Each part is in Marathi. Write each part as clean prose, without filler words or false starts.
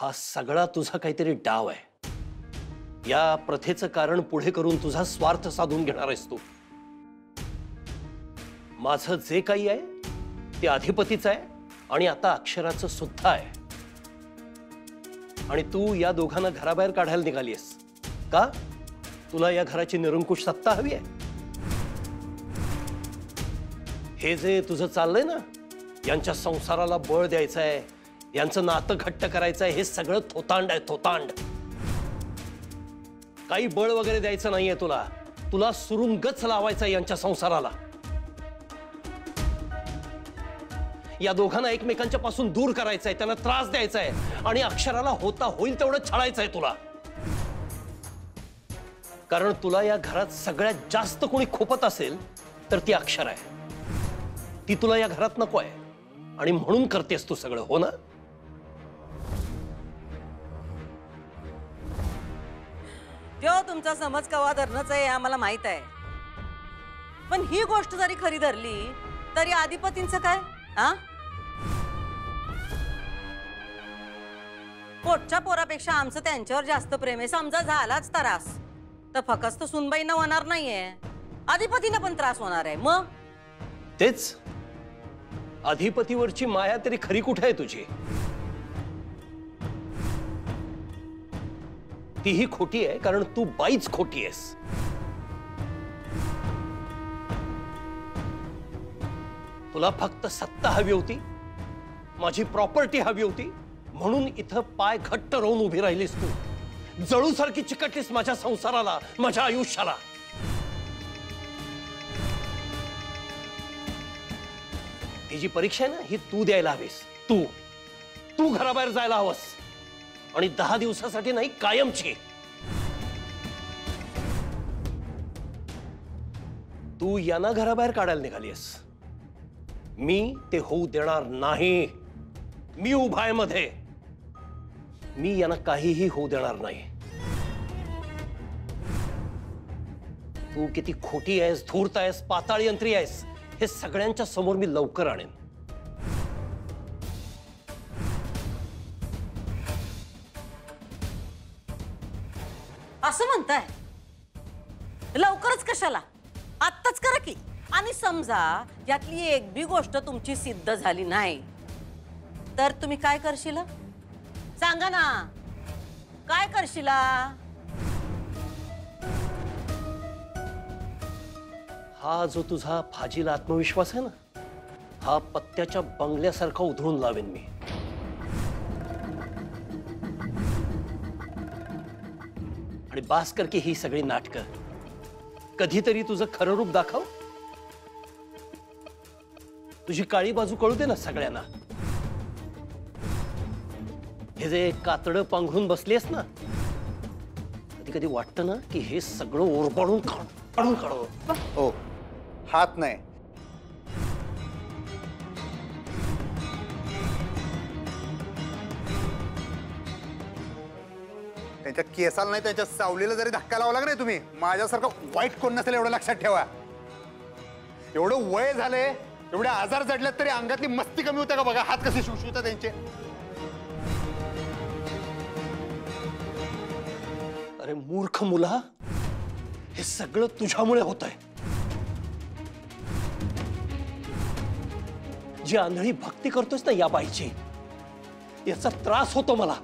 हा सगळा तुझा काहीतरी डाव आहे। या प्रथेचं कारण पुढे करून तुझा स्वार्थ साधून घेणार आहेस तू। माझं जे काही आहे ते अधिपतीचं आहे आणि आता अक्षराचं सुद्धा आहे। आणि तू या दोघांना घराबाहेर काढायला निघालीस का? तुला या घराची निरंकुश सत्ता हवी आहे? हे जे तुझं चाललंय ना, यांच्या संसाराला बळ द्यायचं आहे, यांचं नातं घट्ट करायचं आहे, हे सगळं थोतांड आहे, थोतांड। काही बळ वगैरे द्यायचं नाहीये तुला, तुला सुरुंगच लावायचा यांच्या संसाराला। या दोघांना एकमेकांच्या पासून दूर करायचंय, त्यांना त्रास द्यायचा आहे आणि अक्षराला होता होईल तेवढं छळायचंय तुला। कारण तुला या घरात सगळ्यात जास्त कोणी खोपत असेल तर ती अक्षर आहे। ती तुला या घरात नको आहे आणि म्हणून करतेस तू सगळं, हो ना? तो तुमचा समज कवा धरणच आहे आम्हाला माहित आहे, पण ही गोष्ट जरी खरी धरली तरी अधिपतींचं काय? हा, पोटच्या पोरापेक्षा आमचं त्यांच्यावर जास्त प्रेम आहे। समजा झालाच त्रास तर फक्त सुनबाईंना होणार नाहीये, अधिपतींना पण त्रास होणार आहे। मग तेच, अधिपतीवरची माया तरी खरी कुठे आहे तुझी? तीही खोटी आहे कारण तू बाईच खोटी आहेस। तुला फक्त सत्ता हवी होती, माझी प्रॉपर्टी हवी होती, म्हणून इथं पाय घट्ट रोवून उभी राहिलीस तू। जळूसारखी चिकटलीस माझ्या संसाराला, माझ्या आयुष्याला। ही जी परीक्षा आहे ना, ही तू द्यायला हवीस। तू घराबाहेर जायला हवंस आणि 10 दिवसासाठी नाही, कायमची। तू यांना घराबाहेर काढायला निघालीस, मी ते होऊ देणार नाही। मी उभा आहे मध्ये, मी यांना काहीही होऊ देणार नाही। तू किती खोटी आहेस, धूर्त आहेस, पाताळ यंत्री आहेस, हे सगळ्यांच्या समोर मी लवकर आणेन। असं म्हणताय? लवकरच कशाला, आत्ताच करा की। आणि समजा यातली एक बी गोष्ट तुमची सिद्ध झाली नाही तर तुम्ही काय करशील? सांगा ना, काय करशील? हा जो तुझा फाजीला आत्मविश्वास आहे ना, हा पत्त्याच्या बंगल्यासारखा उधळून लावेन मी। आणि बास कर की ही सगळी नाटकं, कधीतरी तुझं खरं रूप दाखव। तुझी काळी बाजू कळू दे ना सगळ्यांना। हे जे कातडं पांघरून बसलीस ना, कधी कधी वाटतं ना की हे सगळं ओरबाडून काढून काढावं। हो, हात नाही। त्यांच्या केसाला नाही, त्यांच्या सावलीला जरी धक्का लावला नाही तुम्ही, माझ्यासारखं वाईट कोण नसेल एवढं लक्षात ठेवा। एवढं वय झालंय, एवढे आजार जडल्यात तरी अंगातली मस्ती कमी होते का बघा, हात कसे शुशुतात त्यांचे। अरे मूर्ख मुला, हे सगळं तुझ्यामुळे होत आहे। जी आंधळी भक्ती करतोस ना या बाईची, याचा त्रास होतो मला।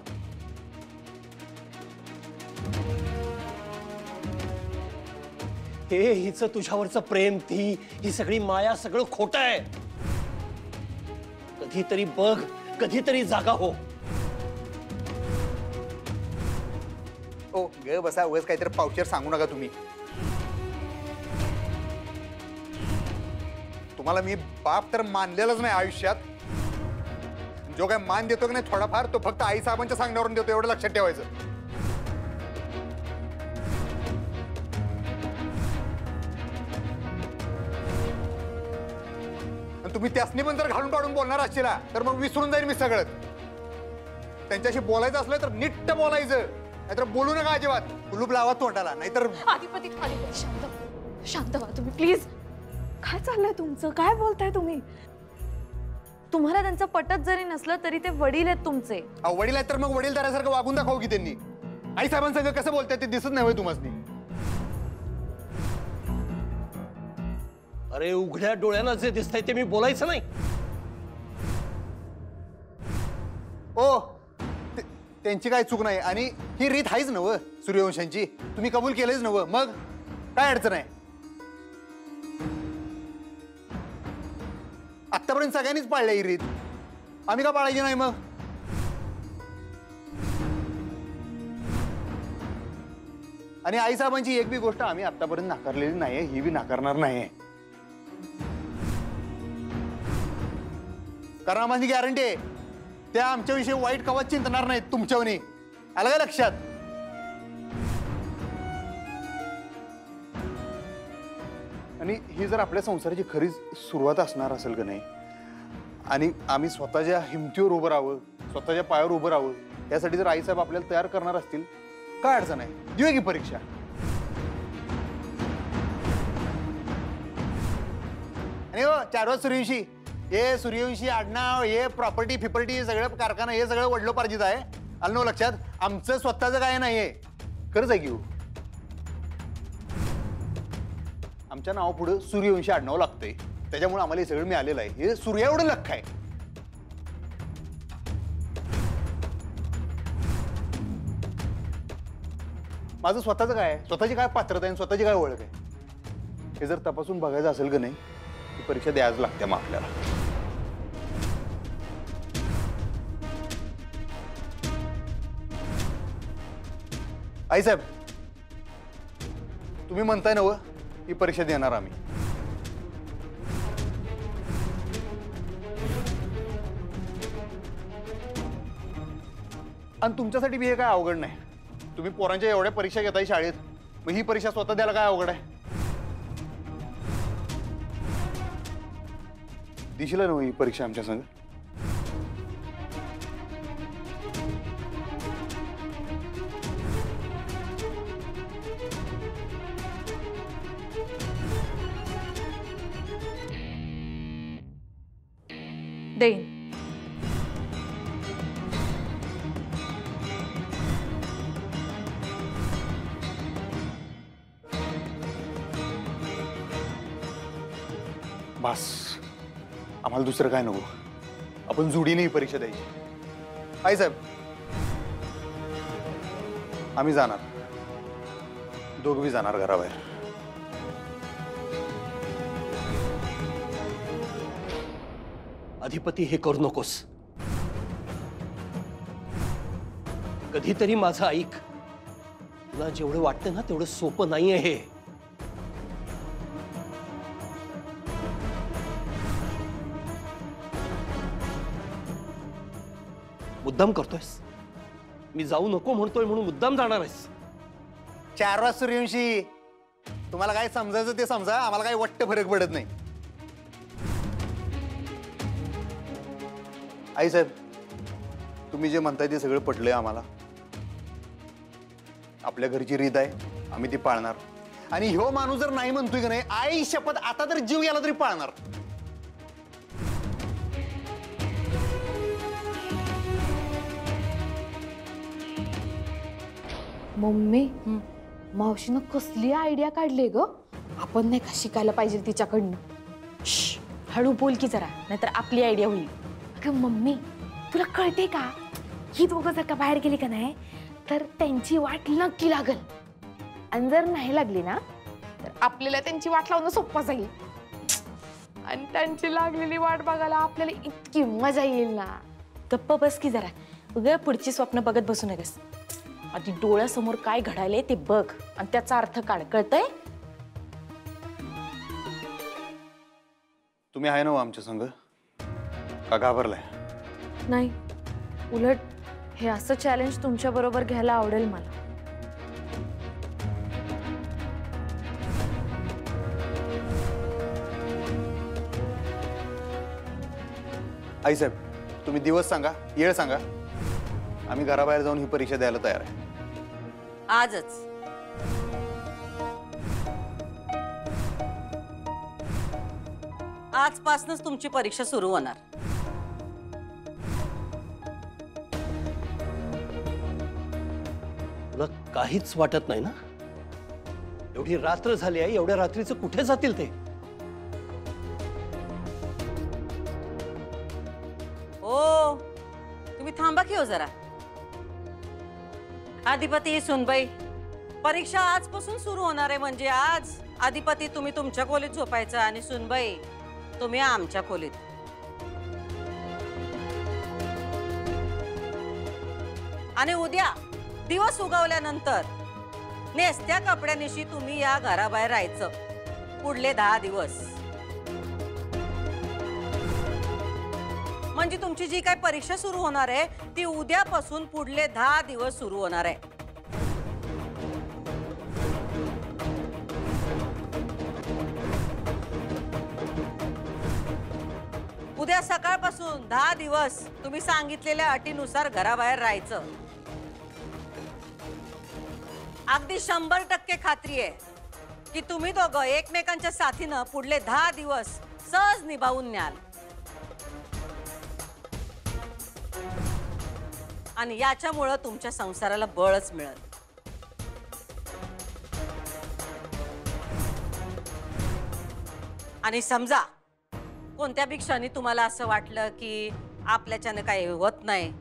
हे हिचं तुझ्यावरचं प्रेम, ही सगळी माया, सगळं खोटं आहे। कधीतरी बघ, कधीतरी जागा हो। ओ ग बसा, उगाच काहीतरी पावचेर सांगू नका तुम्ही। तुम्हाला मी बाप तर मानलेलाच नाही आयुष्यात। जो काय मान देतो की नाही थोडाफार, तो फक्त आई साहेबांच्या सांगण्यावरून देतो, एवढं लक्षात ठेवायचं। तुम्ही त्यासनी पण जर घालून पाडून बोलणार असशील तर मग विसरून जाईल मी सगळं। त्यांच्याशी बोलायचं असलं तर नीट बोलायचं, नाहीतर बोलू नका अजिबात। कुलूप लावा तोंडाला, नाहीतर। अधिपती शांत व्हा तुम्ही प्लीज। काय चाललंय तुमचं? काय बोलताय तुम्ही? तुम्हाला त्यांचं पटत जरी नसलं तरी ते वडील आहेत तुमचे. वडील आहेत तर मग वडीलधाऱ्यासारखं वागून दाखव की त्यांनी. आई साहेबांसंग कसं बोलतात ते दिसत नाही तुम्हाला? अरे उघड्या डोळ्यानं जे दिसतंय ते मी बोलायचं नाही. ओ त्यांची काय चूक नाही आणि ही रीत आहेच नव सूर्यवंशांची. तुम्ही कबूल केलेच नव, मग काय अडचण आहे? आतापर्यंत सगळ्यांनीच पाळल्या ही रीत, आम्ही का पाळायची नाही मग? आणि आईसाहेबांची एक बी गोष्ट आम्ही आतापर्यंत नाकारलेली नाहीये, ही बी नाकारणार नाहीये. कारण आम्हाला गॅरंटी आहे त्या आमच्याविषयी वाईट कवाच चिंतणार नाहीत तुमच्यावनी. आलं का लक्षात? आणि ही जर आपल्या संसाराची खरीच सुरुवात असणार असेल का नाही, आणि आम्ही स्वतःच्या हिमतीवर उभं राहावं, स्वतःच्या पायावर उभं राहावं, यासाठी जर आईसाहेब आपल्याला तयार करणार असतील, काय अडचण आहे? देऊया की परीक्षा. आणि हो चारवा सूर्यवंशी, हे सूर्यवंशी आडनाव, हे प्रॉपर्टी फिपर्टी सगळं कारखाना, हे सगळं वडिलोपार्जित आहे. आलं ना लक्षात? आमचं स्वतःचं काय नाहीये. खरंच आहे घेऊ. आमच्या नावा पुढे सूर्यवंशी आडनाव लागतंय, त्याच्यामुळे आम्हाला हे सगळं मिळालेलं आहे. हे सूर्या एवढं लख आहे. माझं स्वतःचं काय आहे, स्वतःची काय पात्रता आहे, स्वतःची काय ओळख आहे, हे जर तपासून बघायचं असेल का नाही, ही परीक्षा द्यायच लागते मग आपल्याला. आईसाहेब तुम्ही म्हणताय ना ही परीक्षा देणार आम्ही. आणि तुमच्यासाठी बी हे काय अवघड नाही. तुम्ही पोरांच्या एवढ्या परीक्षा घेताय शाळेत, मग ही परीक्षा स्वतः द्यायला काय अवघड आहे? दिशील ना ही परीक्षा आमच्या संग? देईन. बस आम्हाला दुसरं काय नको. आपण जोडीने ही परीक्षा द्यायची. आईसाहेब आम्ही जाणार, दोघं बी जाणार घराबाहेर. अधिपती हे करू नकोस. कधीतरी माझं ऐक. तुला जेवढं वाटतं ना तेवढं सोपं नाहीये हे. मुद्दाम करतोयस. मी जाऊ नको म्हणतोय म्हणून मुद्दाम जाणार आहेस. चारवा सूर्यवंशी, तुम्हाला काय समजायचं ते समजा, आम्हाला काही वाटतं फरक पडत नाही. आईसाहेब तुम्ही जे म्हणताय ते सगळं पटलंय आम्हाला. आपल्या घरची रीत आहे, आम्ही ती पाळणार. आणि ह्यो माणूस जर नाही म्हणतोय की नाही, आई शपथ आता तर जीव गेला तरी पाळणार. मम्मी, मावशीनं कसली आयडिया काढली ग? आपण नाही का शिकायला पाहिजे तिच्याकडनं. हळू बोल की जरा, नाहीतर आपली आयडिया होईल. अगं मम्मी, तुला कळते का, ही दोघं जर का बाहेर गेली का नाही तर त्यांची वाट नक्की लागल. आणि जर नाही लागली ना तर आपल्याला त्यांची वाट लावणं सोपं जाईल. आणि त्यांची लागलेली वाट बघायला आपल्याला इतकी मजा येईल ना. गप्प बस की जरा, उद्या पुढची स्वप्न बघत बसू नकोस. आधी डोळ्यासमोर काय घडायलंय ते बघ आणि त्याचा अर्थ काढ. कळतंय? तुम्ही आहे ना आमच्या संग? का घाबरलाय? नाही, उलट हे असं चॅलेंज तुमच्या बरोबर घ्यायला आवडेल मला. आईसाहेब तुम्ही दिवस सांगा, येळ सांगा, आम्ही घराबाहेर जाऊन ही परीक्षा द्यायला तयार आहे. आजच. आजपासूनच तुमची परीक्षा सुरू होणार. काहीच वाटत नाही ना? एवढी रात्र झाली आहे, एवढ्या रात्रीचं कुठे जातील ते? ओ तुम्ही थांबा की हो जरा. अधिपती सुनबाई, परीक्षा आजपासून सुरू होणार आहे. म्हणजे आज अधिपती तुम्ही तुमच्या खोलीत झोपायचं आणि सुनबाई तुम्ही आमच्या खोलीत. आणि उद्या दिवस उगवल्यानंतर नेसत्या कपड्यानिशी तुम्ही या घराबाहेर राहायचं पुढले 10 दिवस. म्हणजे तुमची जी काय परीक्षा सुरू होणार आहे ती उद्यापासून पुढले 10 दिवस सुरू होणार आहे. उद्या सकाळपासून 10 दिवस तुम्ही सांगितलेल्या अटीनुसार घराबाहेर राहायचं. अगदी 100% खात्री आहे की तुम्ही दोघं एकमेकांच्या साथीनं पुढले 10 दिवस सहज निभावून न्याल. आणि याच्यामुळं तुमच्या संसाराला बळच मिळेल. आणि समजा कोणत्या बी क्षणी तुम्हाला असं वाटलं की आपल्याच्याने काही होत नाही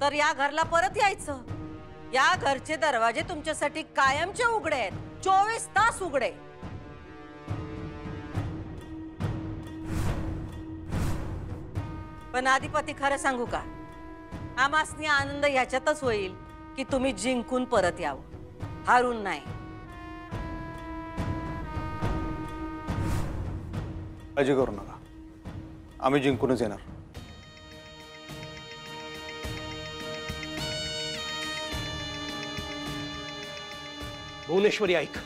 तर या घरला परत यायचं. या घरचे दरवाजे तुमच्यासाठी कायमचे उघडे आहेत, 24 तास उघडे. पण अधिपती खरं सांगू का, आमासनी आनंद ह्याच्यातच होईल की तुम्ही जिंकून परत यावं, हारून नाही. काळजी करू नका, आम्ही जिंकूनच येणार. भुवनेश्वरी ऐक,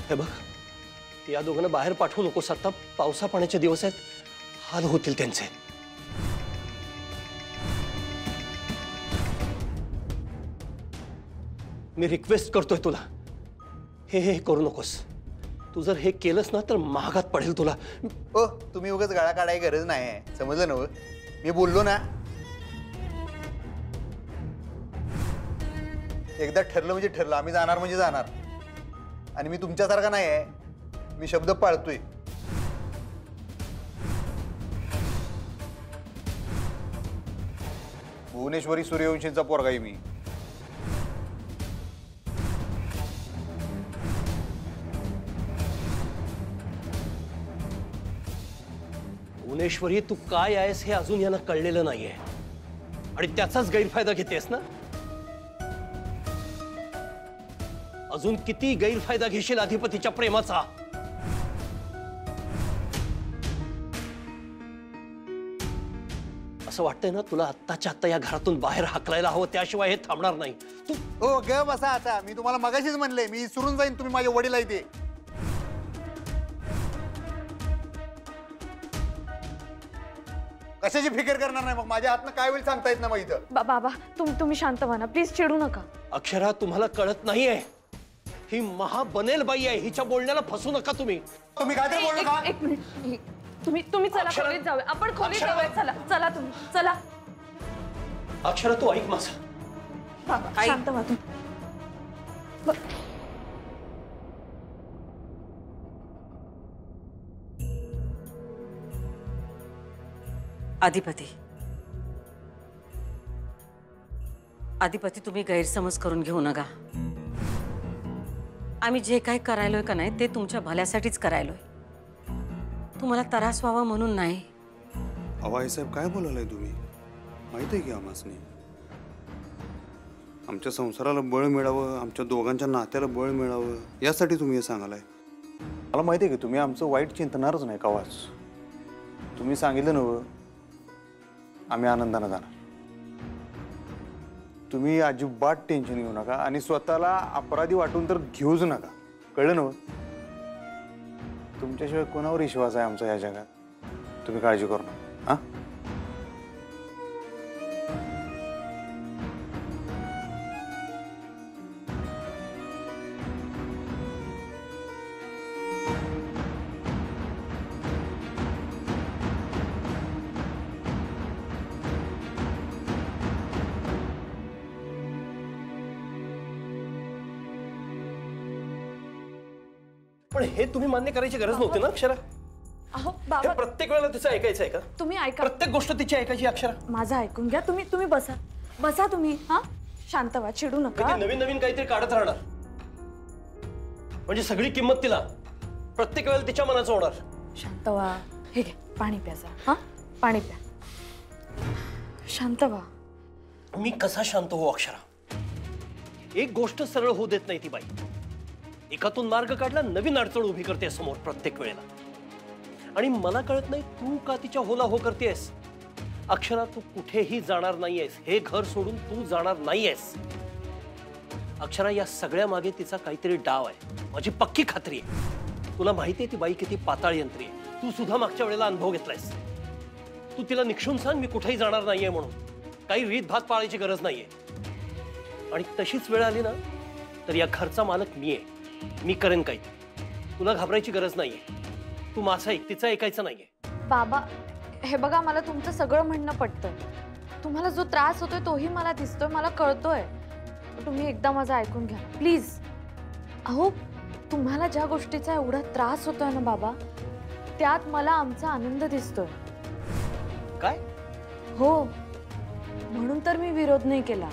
हे बघ, या दोघांना बाहेर पाठवू नकोस. आता पावसा पाण्याचे दिवस आहेत, हाल होतील त्यांचे. मी रिक्वेस्ट करतोय तुला, हे करू नकोस. तू जर हे केलंस ना तर महागात पडेल तुला. ओ तुम्ही उगाच गाळा काढायची गरज नाही, समजलं ना? मी बोललो ना, एकदा ठरलं म्हणजे ठरलं. आम्ही जाणार म्हणजे जाणार. आणि मी तुमच्यासारखा नाही आहे, मी शब्द पाळतोय. भुवनेश्वरी सूर्यवंशींचा पोरगा आहे मी. भुवनेश्वरी, तू काय आहेस हे अजून यांना कळलेलं नाहीये आणि त्याचाच गैरफायदा घेतेस ना? अजून किती गैरफायदा घेशील अधिपतीच्या प्रेमाचा? असं वाटतंय ना तुला आत्ताच्या आत्ता या घरातून बाहेर हाकलायला हवं, त्याशिवाय हे थांबणार नाही. तू हो ग बसा आता. मी तुम्हाला मगाशीच म्हणले मी सुरून जाईन. तुम्ही माझे वडील आहे ते. कशाची फिकर करणार नाही? मग माझ्या हातनं काय होईल सांगता येत ना. मग इथं बाबा तुम्ही शांत व्हा ना प्लीज, चिडू नका. अक्षरा, तुम्हाला कळत नाहीये, ही महाबनेल बाई आहे, हिच्या बोलण्याला फसू नका तुम्ही. तुम्ही काय तरी बोलू नका. एक मिनिट, तुम्ही चला अक्षरा- खोलीत जाऊया. आपण खोलीत अक्षरा- जाऊया. चला चला तुम्ही चला. अक्षरा, तू ऐक माझं. बाबा आई. शांत व्हा तू. अधिपती, अधिपती तुम्ही गैरसमज करून घेऊ नका. आम्ही जे काही करायलोय का नाही ते तुमच्या भल्यासाठीच करायलोय, तुम्हाला त्रास व्हावा म्हणून नाही. अहो साहेब, काय बोलायलाय तुम्ही? माहिती आहे की आम्हासनी आमच्या संसाराला बळ मिळावं, आमच्या दोघांच्या नात्याला बळ मिळावं, यासाठी तुम्ही हे सांगालाय. मला माहिती आहे की तुम्ही आमचं वाईट चिंतणारच नाही कवाच. तुम्ही सांगितलं नव, आम्ही आनंदानं जाणार. तुम्ही अजिबात टेन्शन घेऊ नका आणि स्वतःला अपराधी वाटून तर घेऊच नका. कळलं नव? तुमच्याशिवाय कोणावर विश्वास आहे आमचा या जगात? तुम्ही काळजी करू नका. हां, पण हे तुम्ही मान्य करायची गरज नव्हती ना अक्षरा. अहो हे बाबा प्रत्येक वेळेला तिचं ऐकायचं आहे का? तुम्ही ऐका, प्रत्येक गोष्ट तिची ऐकायची अक्षरा. माझं ऐकून घ्या. तुम्ही बसा, बसा तुम्ही. हा, शांत व्हा, चिडू नका. ती नवीन नवीन काहीतरी काढत राहणार, म्हणजे सगळी किंमत तिला प्रत्येक वेळेला तिच्या मनाचं होणार. शांत व्हा. हे घे पाणी प्याजा. हा, पाणी प्या. शांत व्हा. मी कसा शांत हो अक्षरा? एक गोष्ट सरळ होऊ देत नाही ती बाई. एकातून मार्ग काढला, नवीन अडचण उभी करते समोर प्रत्येक वेळेला. आणि मला कळत नाही तू का तिच्या होला हो करतेस. अक्षरा, तू कुठेही जाणार नाहीयेस. हे घर सोडून तू जाणार नाहीयेस. अक्षरा, या सगळ्या मागे तिचा काहीतरी डाव आहे, माझी पक्की खात्री आहे. तुला माहिती आहे ती बाई किती पाताळ यंत्री आहे. तू सुद्धा मागच्या वेळेला अनुभव घेतलायस. तू तिला निक्षून सांग मी कुठेही जाणार नाहीये म्हणून. काही रीत भात पाळायची गरज नाहीये. आणि तशीच वेळ आली ना तर या घरचा मालक मी आहे. मी करेन काही. तुला घाबरायची गरज नाहीये. तू माझा ऐक, तिचं ऐकायचं नाहीये. बाबा हे बघा, मला तुमचं सगळं म्हणणं पटतंय. तुम्हाला जो त्रास होतोय तोही मला दिसतोय, मला कळतोय. तुम्ही एकदा माझं ऐकून घ्या प्लीज. अहो, तुम्हाला ज्या गोष्टीचा एवढा त्रास होतोय ना बाबा, त्यात मला आमचा आनंद दिसतोय. काय? हो, म्हणून तर मी विरोध नाही केला.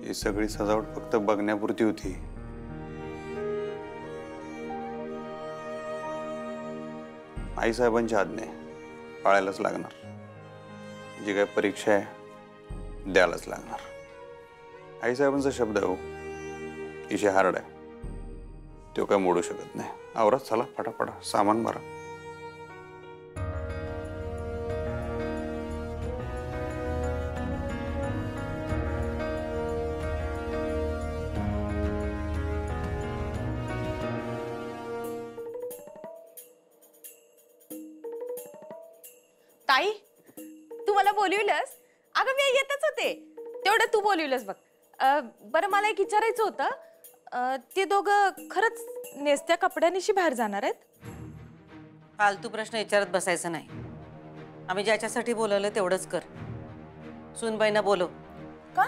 ही सगळी सजावट फक्त बघण्यापुरती होती. आई साहेबांची आज्ञा आहे, पाळायलाच लागणार. जी काय परीक्षा आहे द्यायलाच लागणार. आई साहेबांचा शब्द आहे हो, इशे हार्ड आहे, तो काय मोडू शकत नाही. आवरात चला फटाफटा, सामान भरा. ताई, तू मला बोलवलंस? अगं मी येतच होते, तेवढं तू बोलवलंस बघ. बरं, मला एक विचारायचं होतं. ते दोघं खरंच नेसत्या कपड्यानिशी बाहेर जाणार आहेत? फालतू प्रश्न विचारत बसायचं नाही. आम्ही ज्याच्यासाठी बोलवलं तेवढंच कर. सुनबाईंना बोलव. का?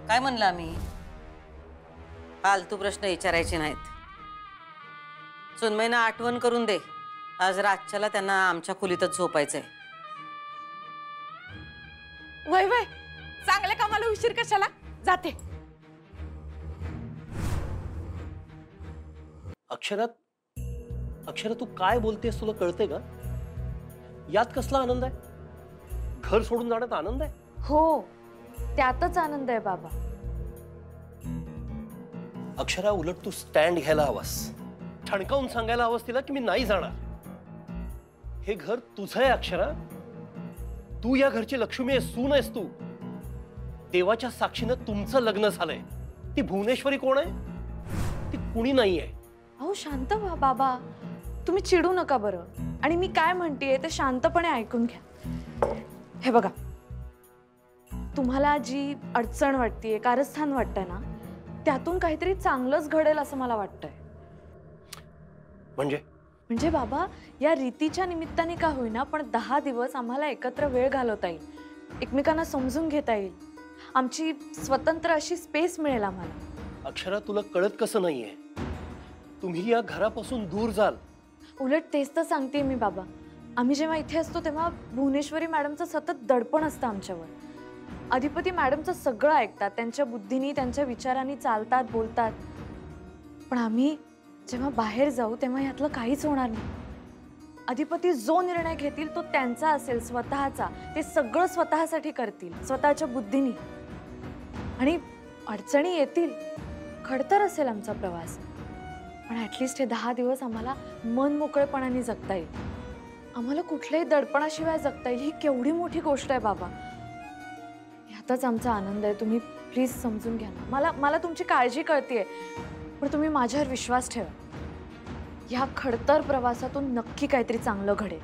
काय म्हणलं आम्ही? फालतू प्रश्न विचारायचे नाहीत. सुनबाईंना आठवण करून दे, आज रातच्याला त्यांना आमच्या खोलीतच झोपायचंय. वय वय, चांगल्या कामाला उशीर कशाला? जाते. अक्षरा, तू काय बोलतेस? तुला कळते का? यात कसला आनंद आहे? घर सोडून जाण्यात आनंद आहे? हो, त्यातच आनंद आहे बाबा. अक्षरा, उलट तू स्टँड घ्यायला हवास. ठणकावून सांगायला हवंस तिला की मी नाही जाणार. हे घर तुझं आहे अक्षरा. तू या घरची लक्ष्मी आहेस, सून आहेस तू. देवाच्या साक्षीनं तुमचं लग्न झालंय. ती भुवनेश्वरी कोण आहे? ती कुणी नाहीये. अहो शांत व्हा बाबा, तुम्ही चिडू नका बरं. आणि मी काय म्हणतेय ते शांतपणे ऐकून घ्या. हे बघा, तुम्हाला जी अडचण वाटतेय, कारस्थान वाटतंय ना, त्यातून काहीतरी चांगलंच घडेल असं मला वाटतंय. म्हणजे बाबा, या रीतीच्या निमित्ताने का होईना पण 10 दिवस आम्हाला एकत्र वेळ घालवता येईल, एकमेकांना समजून घेता येईल, आमची स्वतंत्र अशी स्पेस मिळेल आम्हाला. अक्षरा, तुला कळत कसं नाहीये? तुम्ही या घरापासून दूर जाल. उलट तेच तर सांगते मी बाबा. आम्ही जेव्हा इथे असतो तेव्हा भुवनेश्वरी मॅडमचं सतत दडपण असतं आमच्यावर. अधिपती मॅडमचं सगळं ऐकतात, त्यांच्या बुद्धीनी त्यांच्या विचारांनी चालतात बोलतात. पण आम्ही जेव्हा बाहेर जाऊ तेव्हा ह्यातलं काहीच होणार नाही. अधिपती जो निर्णय घेतील तो त्यांचा असेल, स्वतःचा. ते सगळं स्वतःसाठी करतील, स्वतःच्या बुद्धीनी. आणि अडचणी येतील, खडतर असेल आमचा प्रवास, पण ॲटलिस्ट हे 10 दिवस आम्हाला मन मोकळेपणाने जगता येईल. आम्हाला कुठल्याही दडपणाशिवाय जगता येईल. ही केवढी मोठी गोष्ट आहे बाबा. यातच आमचा आनंद आहे. तुम्ही प्लीज समजून घ्या ना. मला तुमची काळजी कळतेय, पण तुम्ही माझ्यावर विश्वास ठेवा. ह्या खडतर प्रवासातून नक्की काहीतरी चांगलं घडेल.